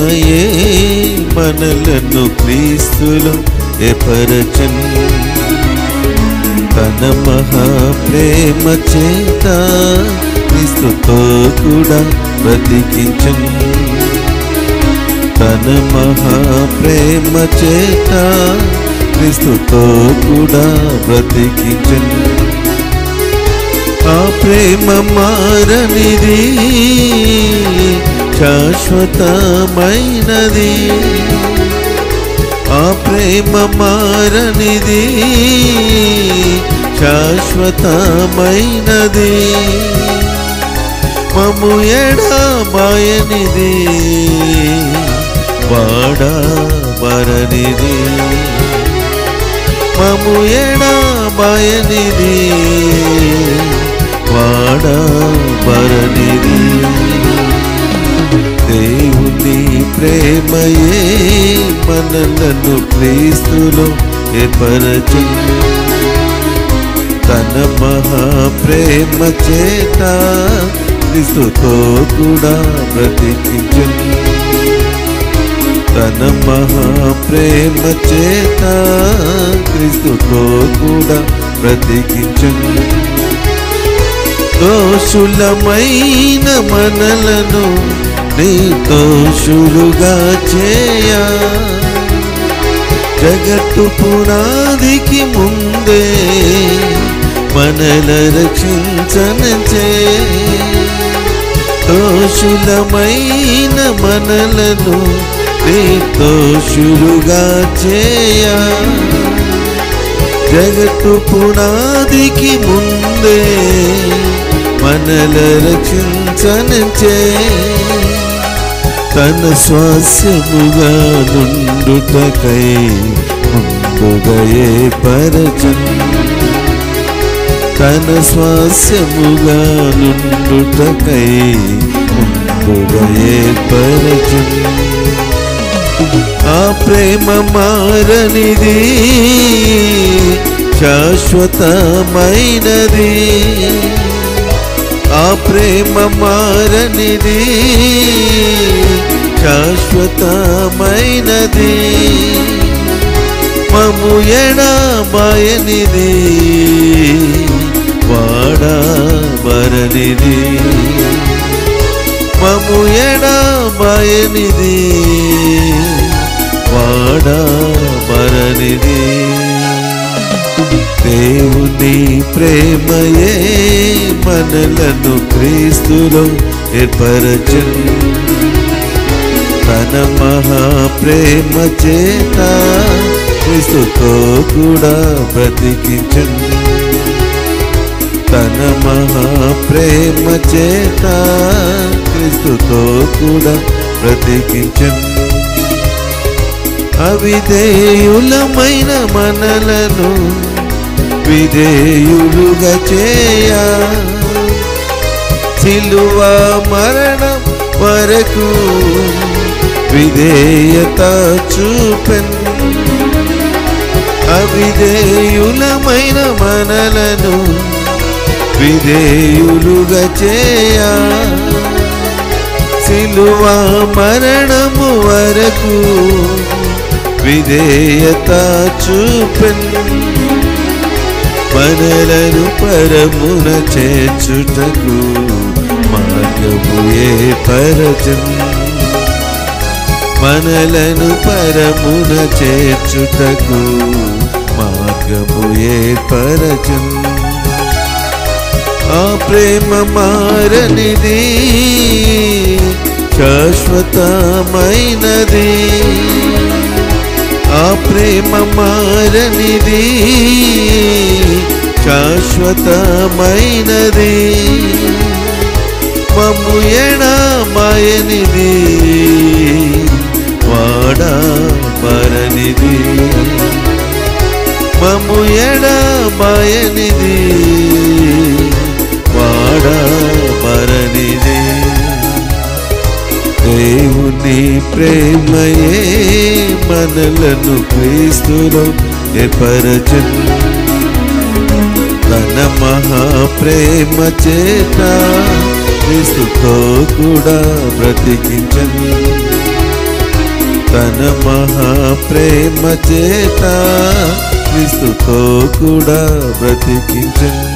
ప్రేమయే మనలను క్రీస్తులో ఏర్పరచెన్ తన మహాప్రేమ చేత క్రీస్తుతో కూడా బ్రతికించెన్ తన మహాప్రేమ చేత క్రీస్తుతో కూడా బ్రతికించెన్ ఆ ప్రేమ మారనిది శాశ్వతమైనది ఆ ప్రేమ మారనిది శాశ్వతమైనది మము ఎడబాయనిది వాడబరనిది మము ఎడబాయనిది వాడబరనిది దేవుని ప్రేమయే మనలను క్రీస్తులో ఏర్పరచెన్ తన మహాప్రేమ చేత క్రీస్తుతో కూడా బ్రతికించెన్ తన మహాప్రేమ చేత క్రీస్తుతో కూడా బ్రతికించెన్ దోషులమైన మనలను నిర్దోషులుగా చేయ జగత్తు పునాదికి ముందే మనల రక్షించనంచే దోషులమైన మనలను నిర్దోషులుగా చేయ జగత్తు పునాదికి ముందే మనల రక్షించనంచే తన స్వాస్యముగా నుండుటకై ముందుగా ఏర్పరచెన్ తన స్వాస్యముగా నుండుటకై ముందుగా ఏర్పరచెన్ ఆ ప్రేమ మారనిది శాశ్వతమైనది ఆ ప్రేమ మారనిది శాశ్వతమైనది మము ఎడబాయనిది వాడబరనిది మము ఎడబాయనిది వాడబరనిది దేవుని ప్రేమయే మనలను క్రీస్తులో ఏర్పరచెన్ తన మహాప్రేమ చేత క్రీస్తుతో కూడా బ్రతికించెన్ తన మహాప్రేమ చేత క్రీస్తుతో కూడా బ్రతికించెన్ అవిధేయులమైన మనలను విధేయులుగా చేయ సిలువ మరణం వరకు విధేయత చూపెన్ అవిధేయులమైన మనలను విధేయులుగా చేయ సిలువ మరణము వరకు విధేయత చూపెన్ మనలను పరమున చేర్చుటకు మార్గము ఏర్పరచెన్ మనలను పరమున చేర్చుటకు మార్గము ఏర్పరచెన్ ఆ ప్రేమ మారనిది శాశ్వతమైనది ఆ ప్రేమ మారనిది శాశ్వతమైనది మమ్ము ఎడబాయనిది వాడబరనిది మమ్ము ఎడబాయనిది వాడబరనిది దేవుని ప్రేమయే మనలను క్రీస్తులో ఏర్పరచెన్ తన మహాప్రేమ చేత క్రీస్తుతో కూడా బ్రతికించెన్ తన మహాప్రేమ చేత క్రీస్తుతో కూడా బ్రతికించెను.